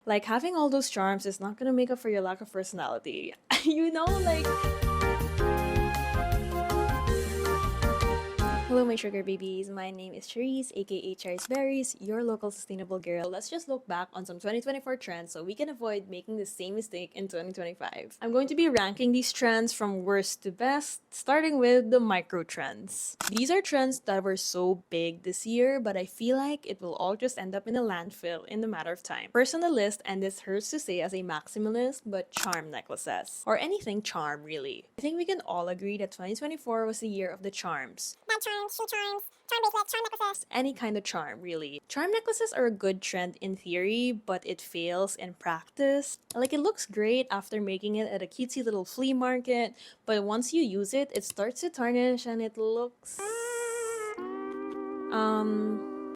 Like, having all those charms is not gonna make up for your lack of personality. You know, like. Hello, my sugar babies. My name is Cherise, aka Cherisberries, your local sustainable girl. Let's just look back on some 2024 trends so we can avoid making the same mistake in 2025. I'm going to be ranking these trends from worst to best, starting with the micro trends. These are trends that were so big this year, but I feel like it will all just end up in a landfill in a matter of time. First on the list, and this hurts to say as a maximalist, but charm necklaces. Or anything charm, really. I think we can all agree that 2024 was the year of the charms. Bag charms, shoe charms, charm bracelets, charm necklaces. Any kind of charm, really. Charm necklaces are a good trend in theory, but it fails in practice. Like, it looks great after making it at a cutesy little flea market, but once you use it, it starts to tarnish and it looks.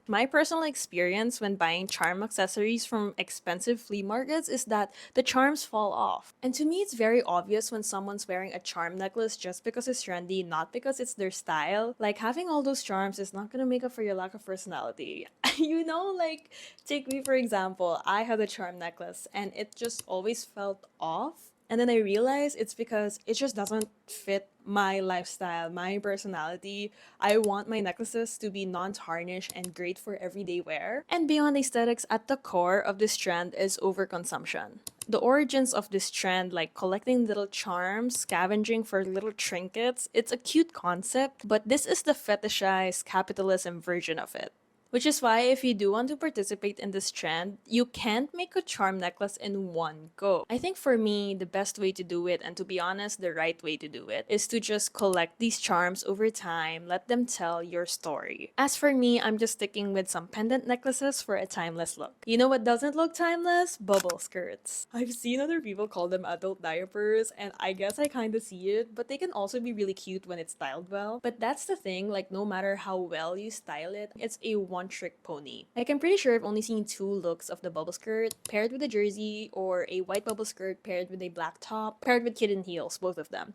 My personal experience when buying charm accessories from expensive flea markets is that the charms fall off. And to me, it's very obvious when someone's wearing a charm necklace just because it's trendy, not because it's their style. Like, having all those charms is not gonna make up for your lack of personality. You know, like, take me for example, I had a charm necklace and it just always felt off. And then I realized it's because it just doesn't fit my lifestyle, my personality. I want my necklaces to be non-tarnished and great for everyday wear. And beyond aesthetics, at the core of this trend is overconsumption. The origins of this trend, like collecting little charms, scavenging for little trinkets, it's a cute concept, but this is the fetishized capitalism version of it. Which is why if you do want to participate in this trend, you can't make a charm necklace in one go. I think for me, the best way to do it, and to be honest, the right way to do it, is to just collect these charms over time, let them tell your story. As for me, I'm just sticking with some pendant necklaces for a timeless look. You know what doesn't look timeless? Bubble skirts. I've seen other people call them adult diapers, and I guess I kinda see it, but they can also be really cute when it's styled well. But that's the thing, like no matter how well you style it, it's a one-trick pony. Like, I'm pretty sure I've only seen two looks of the bubble skirt, paired with a jersey, or a white bubble skirt paired with a black top, paired with kitten heels, both of them.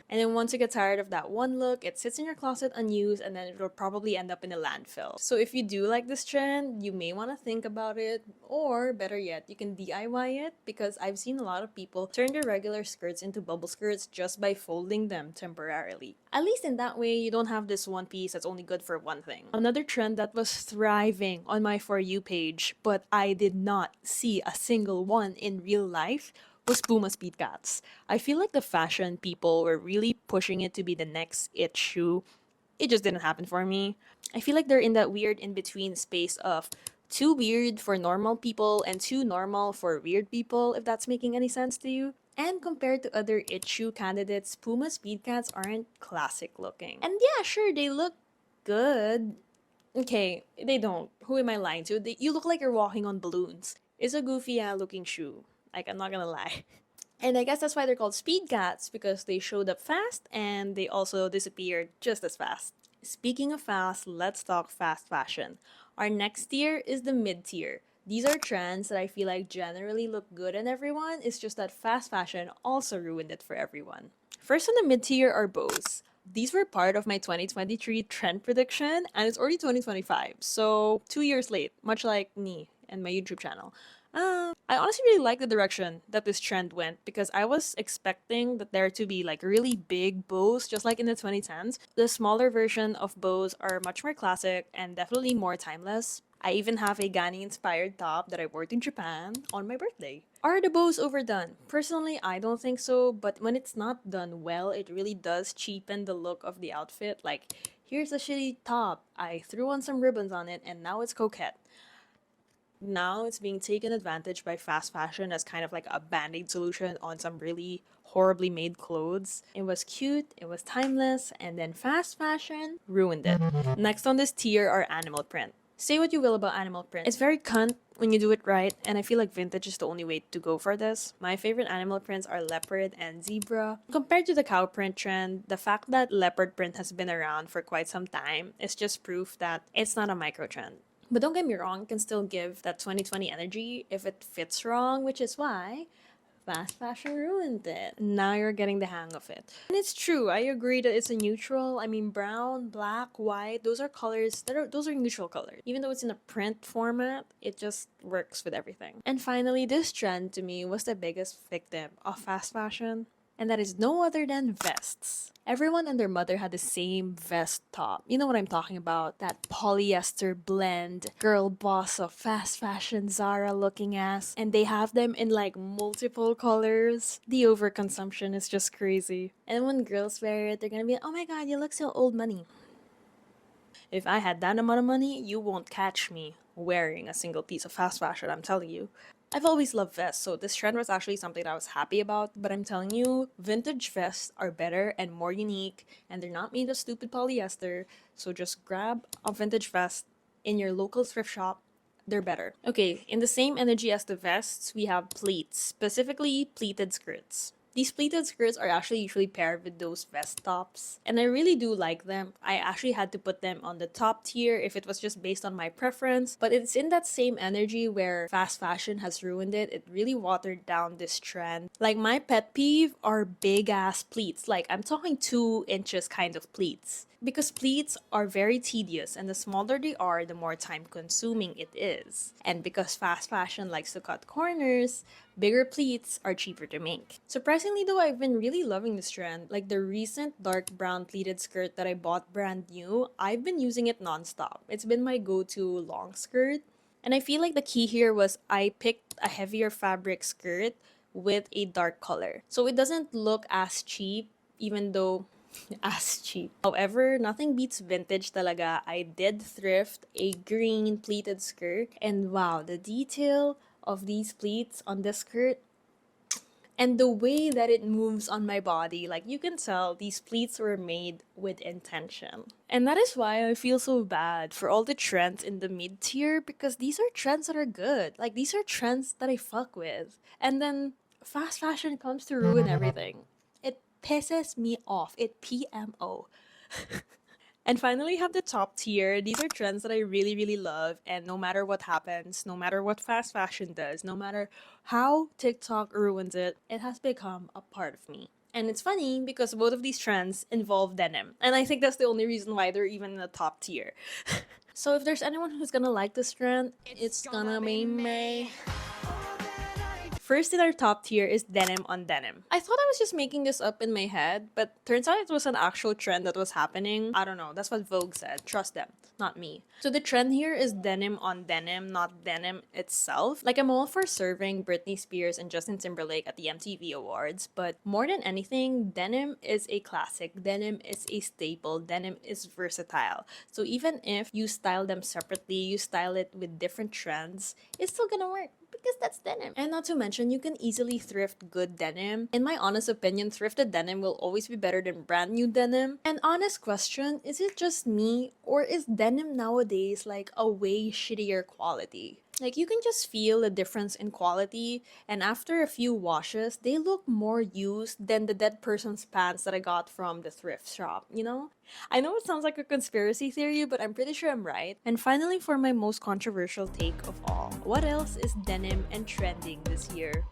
And then once you get tired of that one look, it sits in your closet unused and then it'll probably end up in a landfill. So if you do like this trend, you may want to think about it, or better yet, you can DIY it, because I've seen a lot of people turn their regular skirts into bubble skirts just by folding them temporarily. At least in that way, you don't have this one piece that's only good for one thing. Another trend that was thriving on my For You page, but I did not see a single one in real life, was Puma Speed Cats. I feel like the fashion people were really pushing it to be the next it shoe. It just didn't happen for me. I feel like they're in that weird in-between space of too weird for normal people and too normal for weird people, if that's making any sense to you. And compared to other it shoe candidates, Puma Speed Cats aren't classic looking. And yeah, sure, they look good. Okay, they don't. Who am I lying to? You look like you're walking on balloons. It's a goofy looking shoe. Like, I'm not gonna lie. And I guess that's why they're called speed cats, because they showed up fast and they also disappeared just as fast. Speaking of fast, let's talk fast fashion. Our next tier is the mid tier. These are trends that I feel like generally look good on everyone, it's just that fast fashion also ruined it for everyone. First on the mid tier are bows. These were part of my 2023 trend prediction, and it's already 2025, so 2 years late, much like me and my YouTube channel. I honestly really like the direction that this trend went, because I was expecting that there to be like really big bows, just like in the 2010s. The smaller version of bows are much more classic and definitely more timeless. I even have a Ghani-inspired top that I wore to Japan on my birthday. Are the bows overdone? Personally, I don't think so, but when it's not done well, it really does cheapen the look of the outfit. Like, here's a shitty top, I threw on some ribbons on it, and now it's coquette. Now it's being taken advantage by fast fashion as kind of like a band-aid solution on some really horribly made clothes. It was cute, it was timeless, and then fast fashion ruined it. Next on this tier are animal print. Say what you will about animal print, it's very cunt when you do it right, and I feel like vintage is the only way to go for this. My favorite animal prints are leopard and zebra. Compared to the cow print trend, the fact that leopard print has been around for quite some time is just proof that it's not a micro trend. But don't get me wrong, it can still give that 2020 energy if it fits wrong, which is why fast fashion ruined it. Now you're getting the hang of it. And it's true, I agree that it's a neutral. I mean, brown, black, white, those are colors those are neutral colors. Even though it's in a print format, it just works with everything. And finally, this trend to me was the biggest victim of fast fashion, and that is no other than vests. Everyone and their mother had the same vest top. You know what I'm talking about? That polyester blend, girl boss of fast fashion Zara looking ass. And they have them in like multiple colors. The overconsumption is just crazy. And when girls wear it, they're gonna be, oh my god, you look so old money. If I had that amount of money, you won't catch me wearing a single piece of fast fashion, I'm telling you. I've always loved vests, so this trend was actually something that I was happy about, but I'm telling you, vintage vests are better and more unique, and they're not made of stupid polyester, so just grab a vintage vest in your local thrift shop. They're better. Okay, in the same energy as the vests, we have pleats, specifically pleated skirts. These pleated skirts are actually usually paired with those vest tops, and I really do like them. I actually had to put them on the top tier if it was just based on my preference, but it's in that same energy where fast fashion has ruined it. It really watered down this trend. Like, my pet peeve are big ass pleats. Like, I'm talking 2 inches kind of pleats. Because pleats are very tedious, and the smaller they are, the more time consuming it is. And because fast fashion likes to cut corners, bigger pleats are cheaper to make. Surprisingly though, I've been really loving this trend. Like the recent dark brown pleated skirt that I bought brand new, I've been using it nonstop. It's been my go-to long skirt. And I feel like the key here was I picked a heavier fabric skirt with a dark color. So it doesn't look as cheap, even though as cheap. However, nothing beats vintage talaga. I did thrift a green pleated skirt, and wow, the detail of these pleats on this skirt and the way that it moves on my body, like you can tell these pleats were made with intention. And that is why I feel so bad for all the trends in the mid tier, because these are trends that are good. Like, these are trends that I fuck with. And then fast fashion comes to ruin everything. It pisses me off. It PMO. And finally, have the top tier. These are trends that I really, really love. And no matter what happens, no matter what fast fashion does, no matter how TikTok ruins it, it has become a part of me. And it's funny because both of these trends involve denim. And I think that's the only reason why they're even in the top tier. So if there's anyone who's gonna like this trend, it's gonna be me. First in our top tier is denim on denim. I thought I was just making this up in my head, but turns out it was an actual trend that was happening. I don't know, that's what Vogue said. Trust them, not me. So the trend here is denim on denim, not denim itself. Like, I'm all for serving Britney Spears and Justin Timberlake at the MTV Awards, but more than anything, denim is a classic. Denim is a staple. Denim is versatile. So even if you style them separately, you style it with different trends, it's still gonna work, because that's denim. And not to mention, you can easily thrift good denim. In my honest opinion, thrifted denim will always be better than brand new denim. An honest question, is it just me, or is denim nowadays like a way shittier quality? Like, you can just feel the difference in quality, and after a few washes, they look more used than the dead person's pants that I got from the thrift shop, you know? I know it sounds like a conspiracy theory, but I'm pretty sure I'm right. And finally, for my most controversial take of all, what else is denim and trending this year?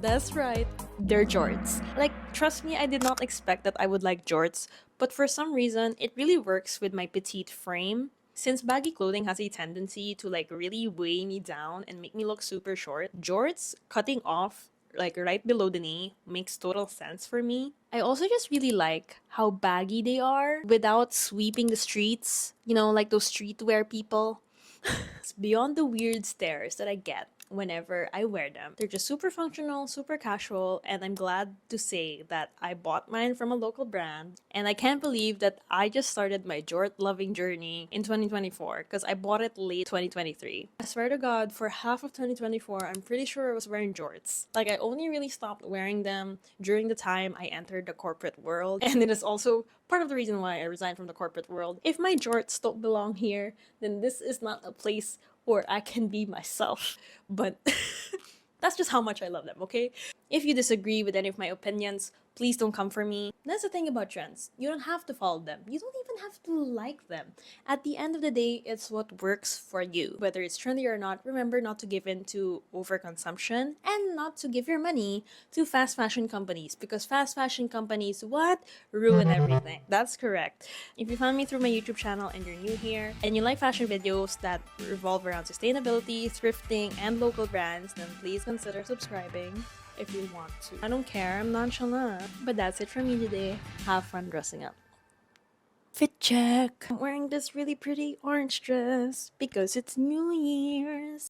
That's right, they're jorts. Like, trust me, I did not expect that I would like jorts, but for some reason, it really works with my petite frame. Since baggy clothing has a tendency to like really weigh me down and make me look super short, jorts cutting off like right below the knee makes total sense for me. I also just really like how baggy they are without sweeping the streets, you know, like those streetwear people. It's beyond the weird stares that I get whenever I wear them. They're just super functional, super casual, and I'm glad to say that I bought mine from a local brand. And I can't believe that I just started my jort loving journey in 2024, because I bought it late 2023. I swear to God, for half of 2024, I'm pretty sure I was wearing jorts. Like, I only really stopped wearing them during the time I entered the corporate world, and it is also part of the reason why I resigned from the corporate world. If my jorts don't belong here, then this is not a place where I can be myself. But that's just how much I love them, okay? If you disagree with any of my opinions, Please don't come for me. That's the thing about trends. You don't have to follow them. You don't even have to like them. At the end of the day, it's what works for you. Whether it's trendy or not, remember not to give in to overconsumption and not to give your money to fast fashion companies, because fast fashion companies, what? Ruin everything. That's correct. If you found me through my YouTube channel and you're new here and you like fashion videos that revolve around sustainability, thrifting, and local brands, then please consider subscribing if you want to. I don't care, I'm nonchalant. But that's it from me today. Have fun dressing up. Fit check. I'm wearing this really pretty orange dress because it's New Year's.